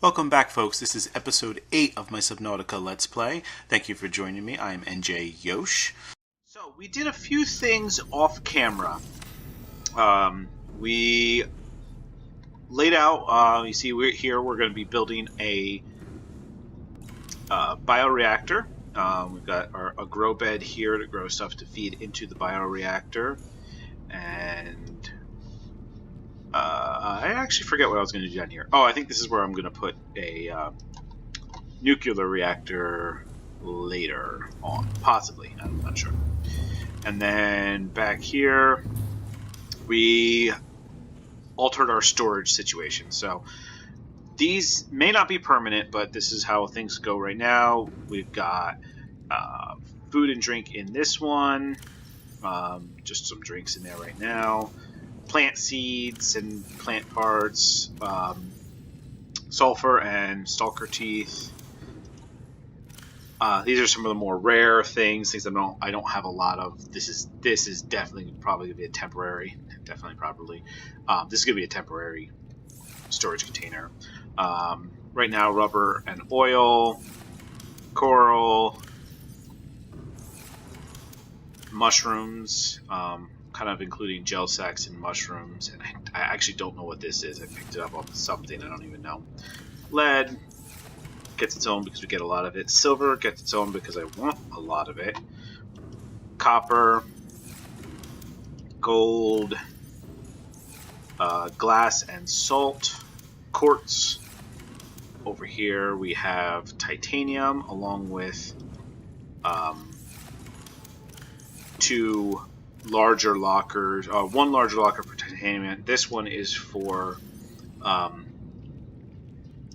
Welcome back, folks. This is episode 8 of my Subnautica Let's Play. Thank you for joining me. I'm NJ Yosh. So, we did a few things off camera. We laid out, you see we're going to be building a bioreactor. We've got a grow bed here to grow stuff to feed into the bioreactor. And I actually forget what I was going to do down here. Oh, I think this is where I'm going to put a nuclear reactor later on. Possibly. I'm not sure. And then back here, we altered our storage situation. So these may not be permanent, but this is how things go right now. We've got food and drink in this one. Just some drinks in there right now. Plant seeds and plant parts, sulfur and stalker teeth. These are some of the more rare things I don't have a lot of. This is definitely probably gonna be a temporary. This is gonna be a temporary storage container. Right now, rubber and oil, coral, mushrooms. Kind of including gel sacks and mushrooms, and I actually don't know what this is. I picked it up off something, I don't even know. Lead gets its own because we get a lot of it. Silver gets its own because I want a lot of it. Copper, gold, glass and salt, quartz. Over here we have titanium along with two larger lockers, one larger locker for titanium. This one is for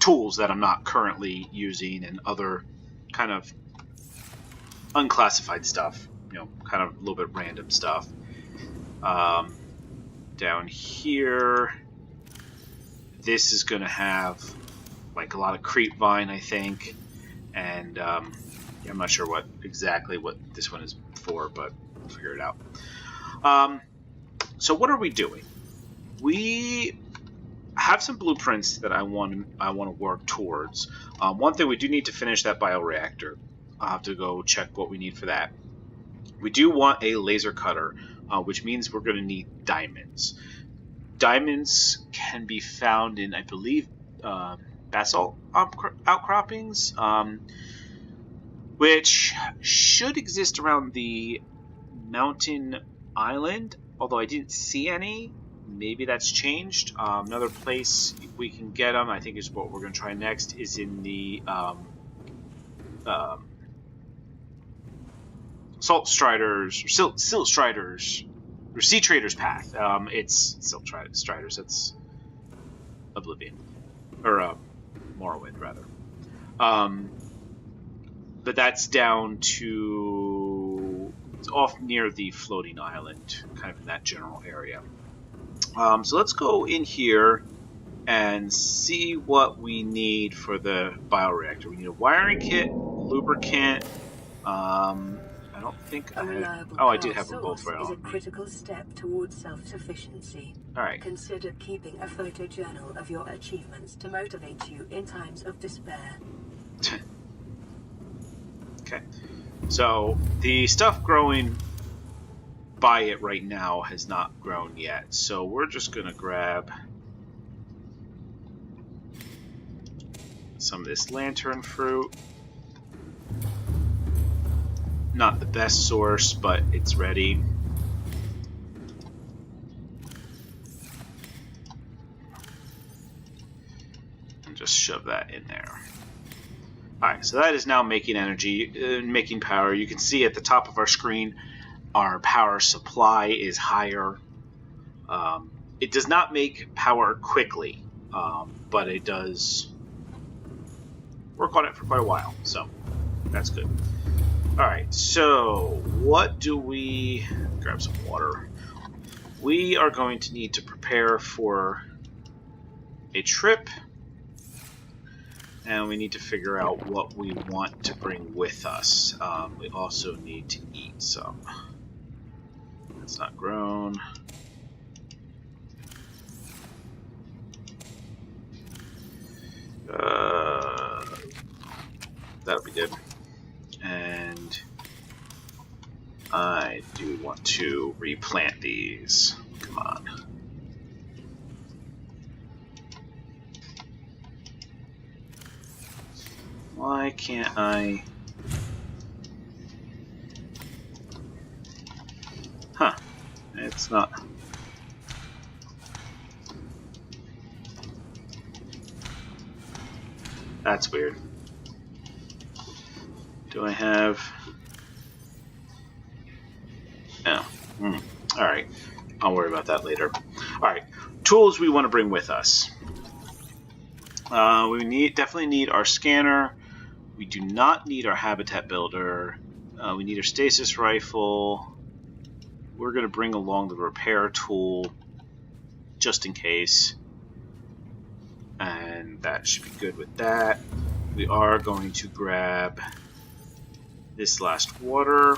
tools that I'm not currently using and other kind of unclassified stuff, kind of a little bit random stuff. Down here, this is going to have like a lot of creep vine, I think, and I'm not sure exactly what this one is for, but we'll figure it out. So what are we doing? We have some blueprints that I want to work towards. One thing, we do need to finish that bioreactor. I'll have to go check what we need for that. We do want a laser cutter, which means we're going to need diamonds. Diamonds can be found in, I believe, basalt outcroppings, which should exist around the mountain island, although I didn't see any. Maybe that's changed. Another place we can get them, I think, is what we're going to try next, is in the Salt Striders, or Silt Striders, or Sea Traders Path. It's Silt Striders, it's Oblivion. Or Morrowind, rather. But that's down to... It's off near the floating island, kind of in that general area. So let's go in here and see what we need for the bioreactor. We need a wiring kit, lubricant. I don't think I had... Oh, I did have them both right on. Is a critical step towards self-sufficiency. All right. Consider keeping a photojournal of your achievements to motivate you in times of despair. Okay. So the stuff growing by it right now has not grown yet. So we're just going to grab some of this lantern fruit. Not the best source, but it's ready. And just shove that in there. Alright, so that is now making energy, making power. You can see at the top of our screen, our power supply is higher. It does not make power quickly, but it does work on it for quite a while, so that's good. Alright, so what do we... Grab some water. We are going to need to prepare for a trip. And we need to figure out what we want to bring with us. We also need to eat some. That's not grown. good. And I do want to replant these. Come on. Why can't I? Huh. It's not. That's weird. Do I have... Oh. Alright. I'll worry about that later. Alright. Tools we want to bring with us. We definitely need our scanner. We do not need our habitat builder. We need our stasis rifle. We're going to bring along the repair tool just in case. And that should be good with that. We are going to grab this last water.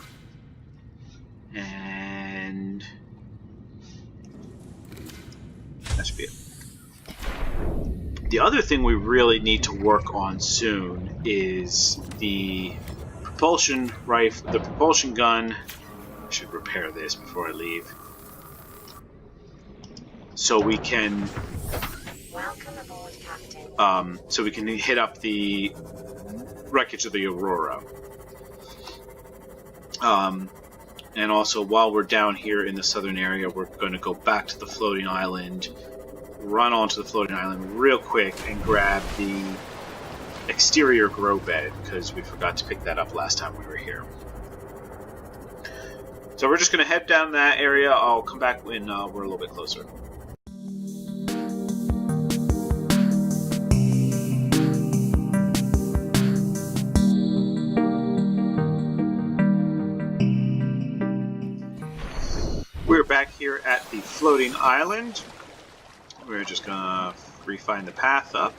And that should be it. The other thing we really need to work on soon is the propulsion rifle, the propulsion gun. I should repair this before I leave. So we can Welcome aboard, Captain. so we can hit up the wreckage of the Aurora. And also, while we're down here in the southern area, we're going to go back to the floating island, run onto the floating island real quick, and grab the exterior grow bed, because we forgot to pick that up last time we were here. So we're just going to head down that area. I'll come back when we're a little bit closer. We're back here at the floating island. We're just gonna refine the path up.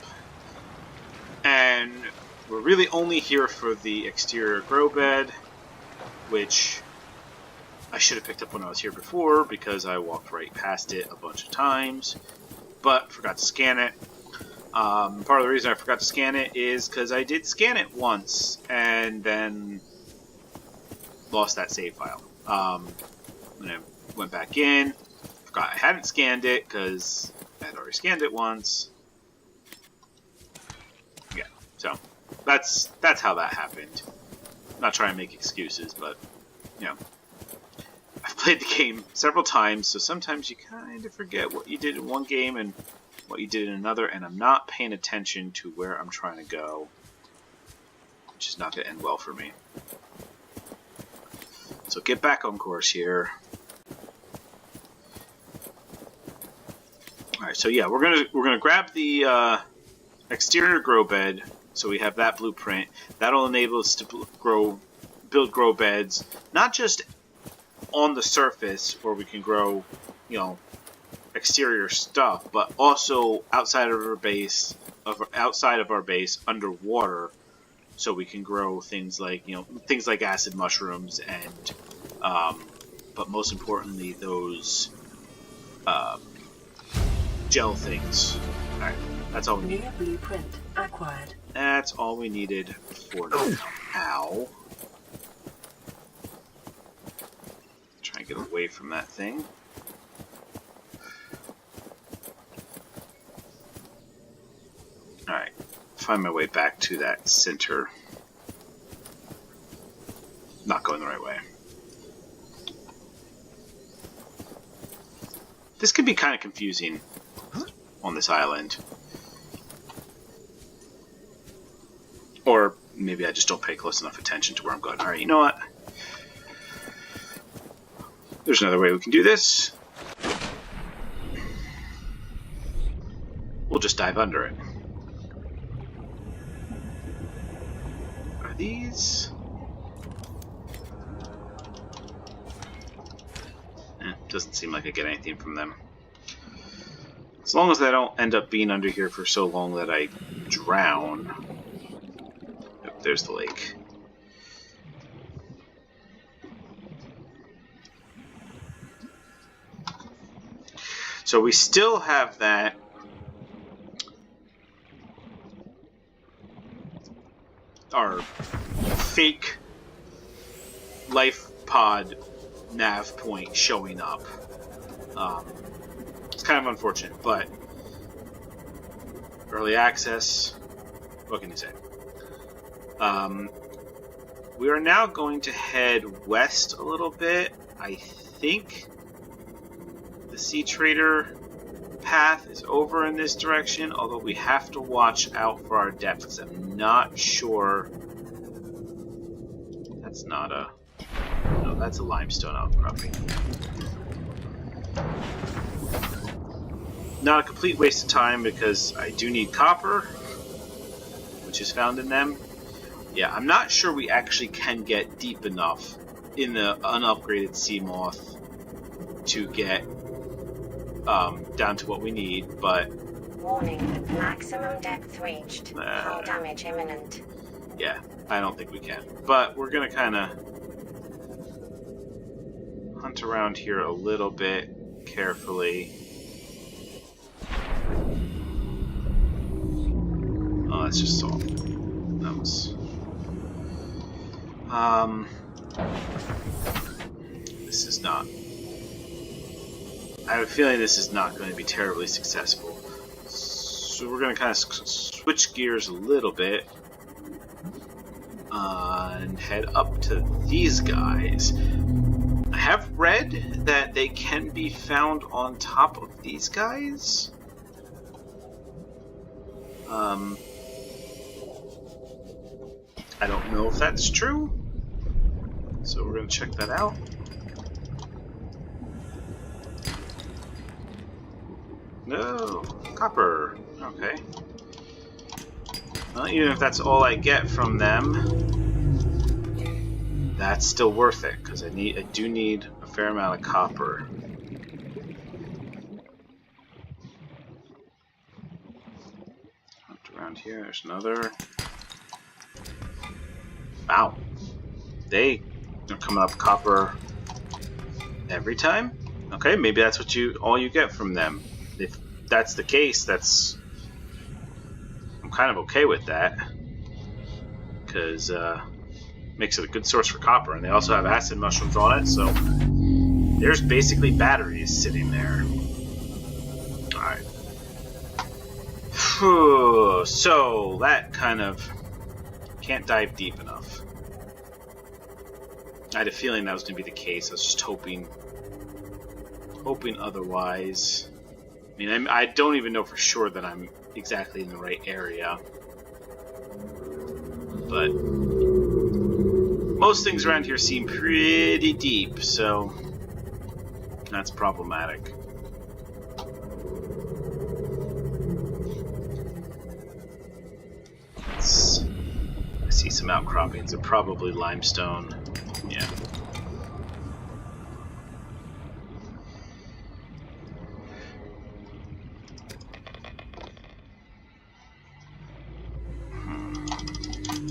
And we're really only here for the exterior grow bed, which I should have picked up when I was here before because I walked right past it a bunch of times, but forgot to scan it. Part of the reason I forgot to scan it is because I did scan it once and then lost that save file. When I went back in, forgot I hadn't scanned it because I had already scanned it once. Yeah, so that's how that happened. I'm not trying to make excuses, but you know, I've played the game several times, so sometimes you kind of forget what you did in one game and what you did in another, and I'm not paying attention to where I'm trying to go, which is not going to end well for me. So get back on course here. All right, so yeah, we're gonna grab the exterior grow bed, so we have that blueprint. That'll enable us to build grow beds, not just on the surface where we can grow, you know, exterior stuff, but also outside of our base, underwater, so we can grow things like, you know, things like acid mushrooms and, but most importantly, those gel things. All right, that's all we need. New blueprint acquired. That's all we needed for now. Try and get away from that thing. Alright, find my way back to that center. Not going the right way. This can be kind of confusing on this island. Or maybe I just don't pay close enough attention to where I'm going. Alright, you know what? There's another way we can do this. We'll just dive under it. Are these... doesn't seem like I get anything from them. As long as I don't end up being under here for so long that I drown. Yep, there's the lake. So we still have that our fake life pod nav point showing up. It's kind of unfortunate, but early access, what can you say? We are now going to head west a little bit. I think the Sea Trader path is over in this direction, although we have to watch out for our depth because I'm not sure. That's not a... No, that's a limestone outcropping. Not a complete waste of time because I do need copper, which is found in them. Yeah, I'm not sure we actually can get deep enough in the unupgraded sea moth to get down to what we need, but... Warning, maximum depth reached. Hull damage imminent. Yeah, I don't think we can. But we're going to kind of hunt around here a little bit carefully. Oh, that's just salt. That was... This is not... I have a feeling this is not going to be terribly successful. So we're going to kind of switch gears a little bit and head up to these guys. I have read that they can be found on top of these guys. I don't know if that's true, so we're going to check that out. No, copper. Okay. Well, even if that's all I get from them, that's still worth it because I do need a fair amount of copper. Hunt around here. There's another. Wow, they are coming up copper every time. Okay, maybe that's what all you get from them. If that's the case, I'm kind of okay with that because makes it a good source for copper, and they also have acid mushrooms on it, so there's basically batteries sitting there. All right. So that kind of can't dive deep enough. I had a feeling that was going to be the case. I was just hoping otherwise. I mean, I don't even know for sure that I'm exactly in the right area. But most things around here seem pretty deep, so that's problematic. I see some outcroppings. They're probably limestone. Yeah.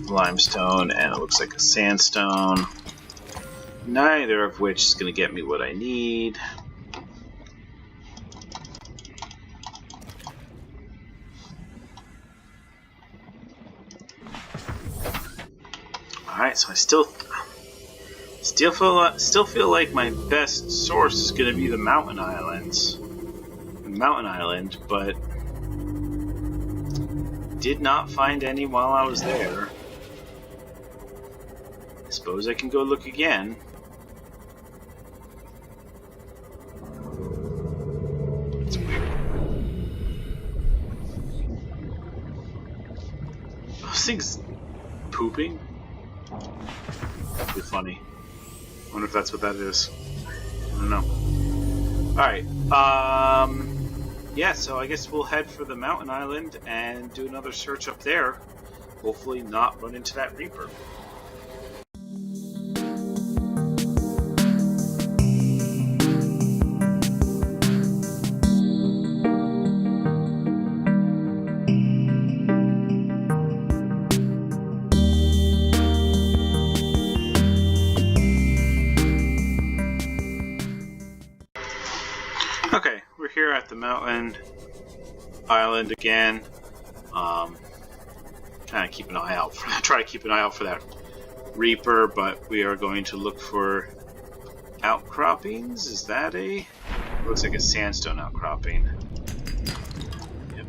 Limestone, and it looks like a sandstone. Neither of which is going to get me what I need. Alright, so I still feel like my best source is going to be the mountain islands. But did not find any while I was there. I suppose I can go look again. It's weird. Those things pooping? That'd be funny. I wonder if that's what that is. I don't know. Alright, yeah, so I guess we'll head for the mountain island and do another search up there. Hopefully not run into that Reaper. Okay, we're here at the mountain island again. Try to keep an eye out for that Reaper, but we are going to look for outcroppings. Is that a... looks like a sandstone outcropping. Yep.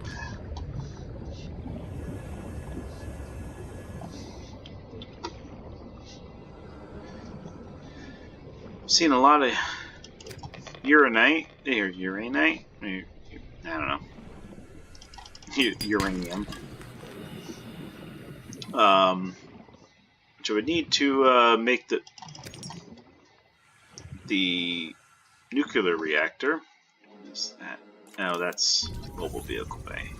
I've seen a lot of uranite. I don't know. Uranium. Which I would need to make the nuclear reactor. What's that? No, that's mobile vehicle bay.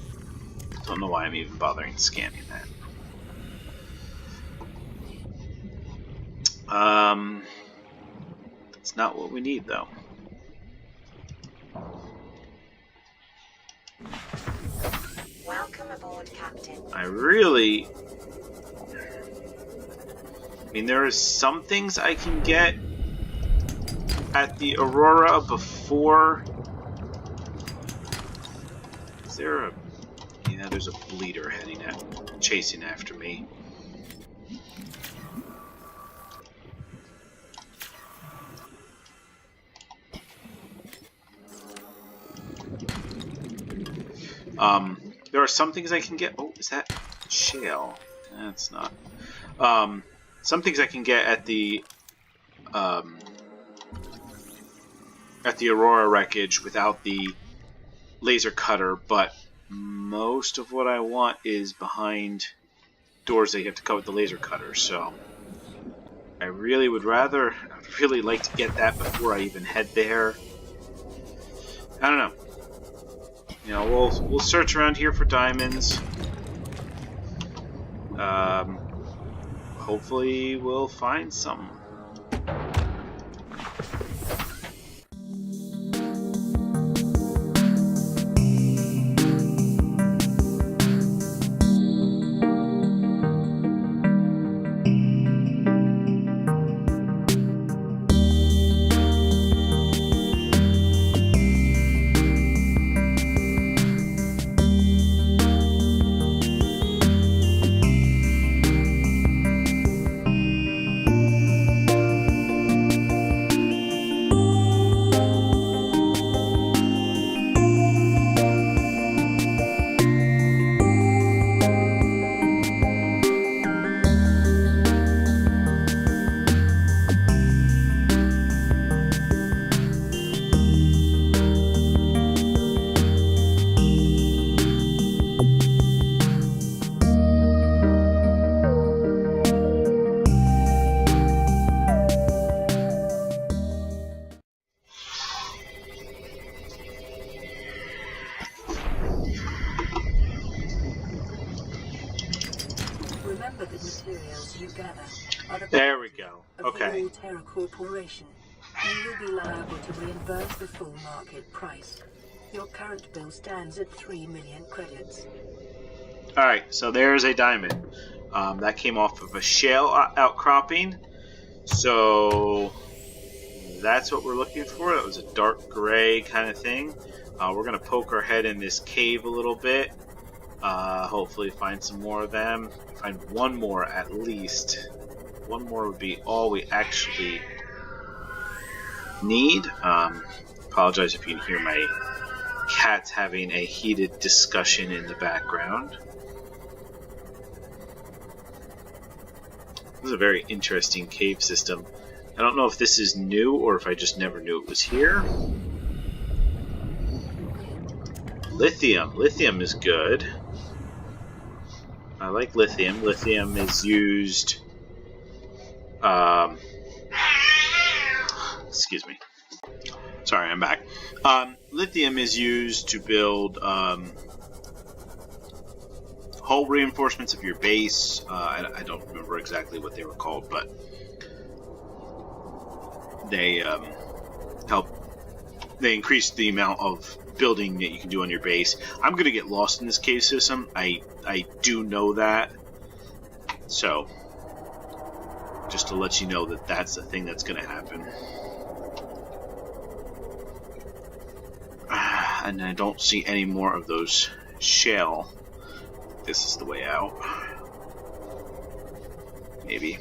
Don't know why I'm even bothering scanning that. That's not what we need, though. Welcome aboard, Captain. I mean, there are some things I can get at the Aurora before. Is there a... yeah, there's a bleeder chasing after me. There are some things I can get. Oh, is that shale? That's not. Some things I can get at the Aurora wreckage without the laser cutter, but most of what I want is behind doors that you have to cut with the laser cutter. So I really would really like to get that before I even head there. I don't know. You know, we'll search around here for diamonds. Hopefully we'll find some. Remember the materials you gather are the There we go. property Okay. of the Terra Corporation. You will be liable to reimburse the full market price. Your current bill stands at 3 million credits. Alright, so there's a diamond. That came off of a shale outcropping. So that's what we're looking for. That was a dark gray kind of thing. We're going to poke our head in this cave a little bit. Hopefully find some more of them. Find one more at least. One more would be all we actually need. Apologize if you can hear my cats having a heated discussion in the background. This is a very interesting cave system. I don't know if this is new or if I just never knew it was here. Lithium. Lithium is good. I like lithium. Lithium is used... excuse me. Sorry, I'm back. Lithium is used to build hull reinforcements of your base. I don't remember exactly what they were called, but they help. They increase the amount of building that you can do on your base. I'm gonna get lost in this cave system. I do know that. So, just to let you know that that's the thing that's gonna happen. And I don't see any more of those shale. This is the way out. Maybe.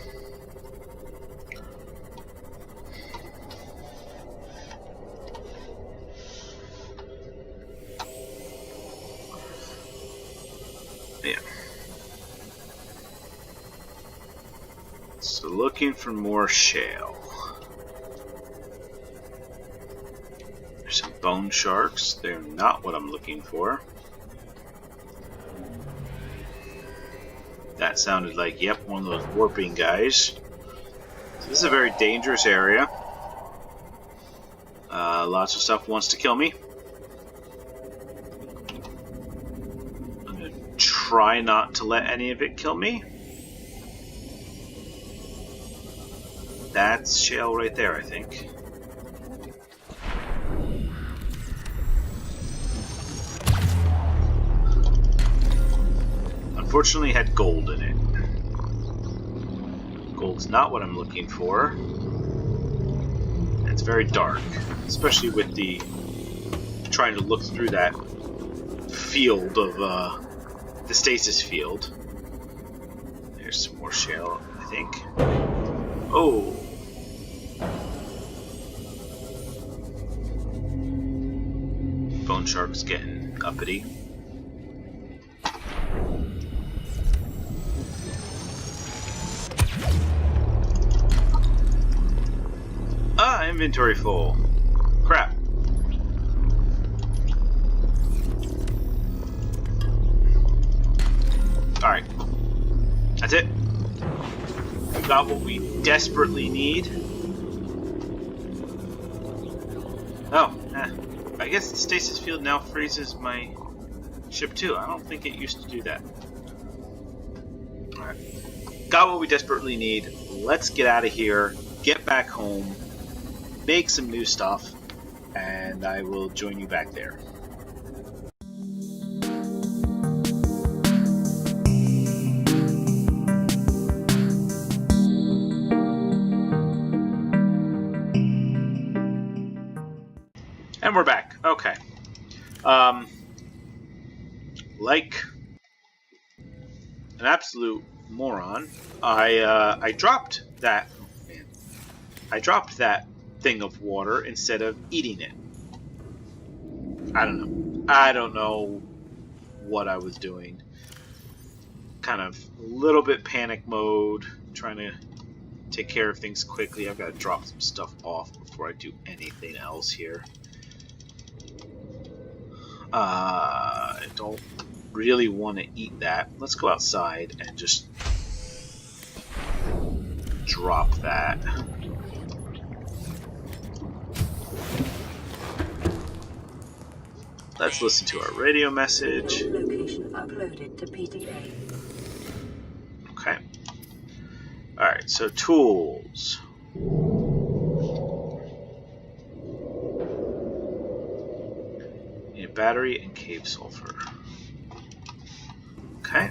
looking for more shale. There's some bone sharks. They're not what I'm looking for. That sounded like, yep, one of those warping guys. So this is a very dangerous area. Lots of stuff wants to kill me. I'm going to try not to let any of it kill me. That's shale right there, I think. Unfortunately, it had gold in it. Gold's not what I'm looking for. It's very dark, especially with the trying to look through that field of the stasis field. There's some more shale, I think. Oh. Bone shark's getting uppity. Inventory full. Crap. Alright. That's it. We got what we desperately need. Oh, I guess the stasis field now freezes my ship too. I don't think it used to do that. Alright. Got what we desperately need. Let's get out of here. Get back home. Make some new stuff, and I will join you back there. And we're back. Okay. Like an absolute moron, I dropped that. I dropped that thing of water instead of eating it. I don't know. I don't know what I was doing. Kind of a little bit panic mode, trying to take care of things quickly. I've got to drop some stuff off before I do anything else here. I don't really want to eat that. Let's go outside and just drop that. Let's listen to our radio message. Location uploaded to PDA. Okay. Alright, so tools. Need a battery and cave sulfur. Okay.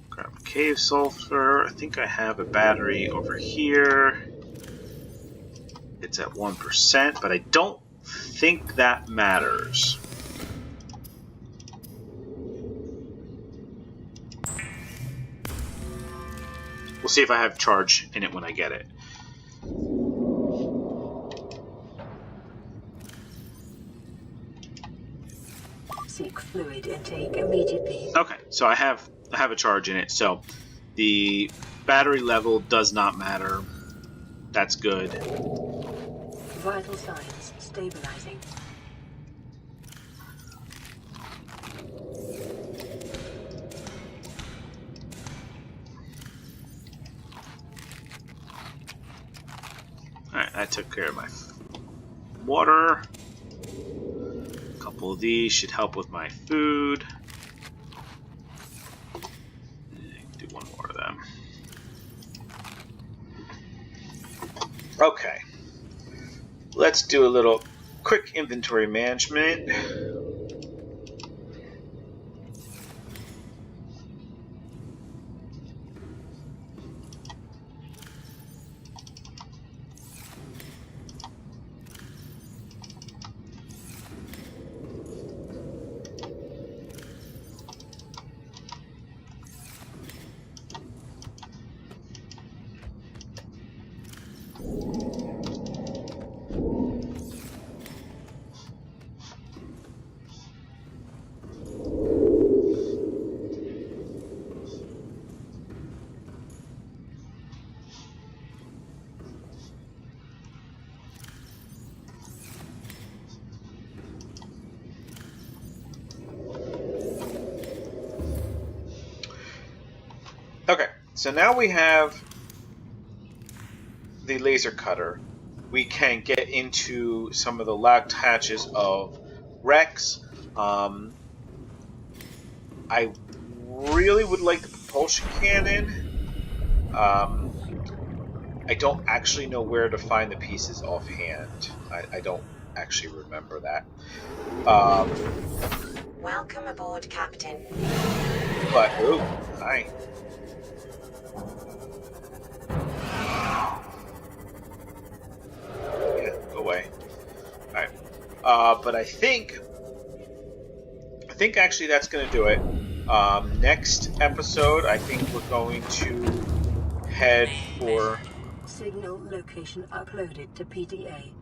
Grab cave sulfur. I think I have a battery over here. It's at 1%, but I don't think that matters. We'll see if I have charge in it when I get it. Seek fluid intake immediately. Okay, so I have a charge in it, so the battery level does not matter. That's good. Vital signs stabilizing. Alright, I took care of my water. A couple of these should help with my food. Do one more of them. Okay. Let's do a little quick inventory management. So now we have the laser cutter. We can get into some of the locked hatches of Rex. I really would like the propulsion cannon. I don't actually know where to find the pieces offhand. I don't actually remember that. Welcome aboard, Captain. But, oh, hi. Yeah, go away. Alright. But I think actually that's going to do it. Next episode, I think we're going to head for... Signal location uploaded to PDA.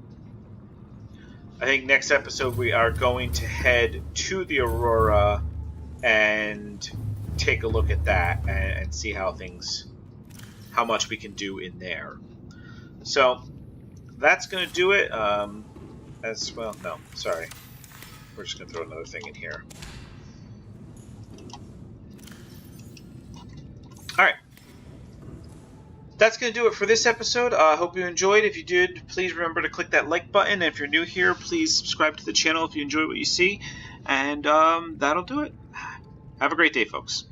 I think next episode we are going to head to the Aurora and take a look at that and see how much we can do in there. So that's going to do it. As well, no, sorry. We're just going to throw another thing in here. Alright. That's going to do it for this episode. I hope you enjoyed. If you did, please remember to click that like button. And if you're new here, please subscribe to the channel if you enjoy what you see. And that'll do it. Have a great day, folks.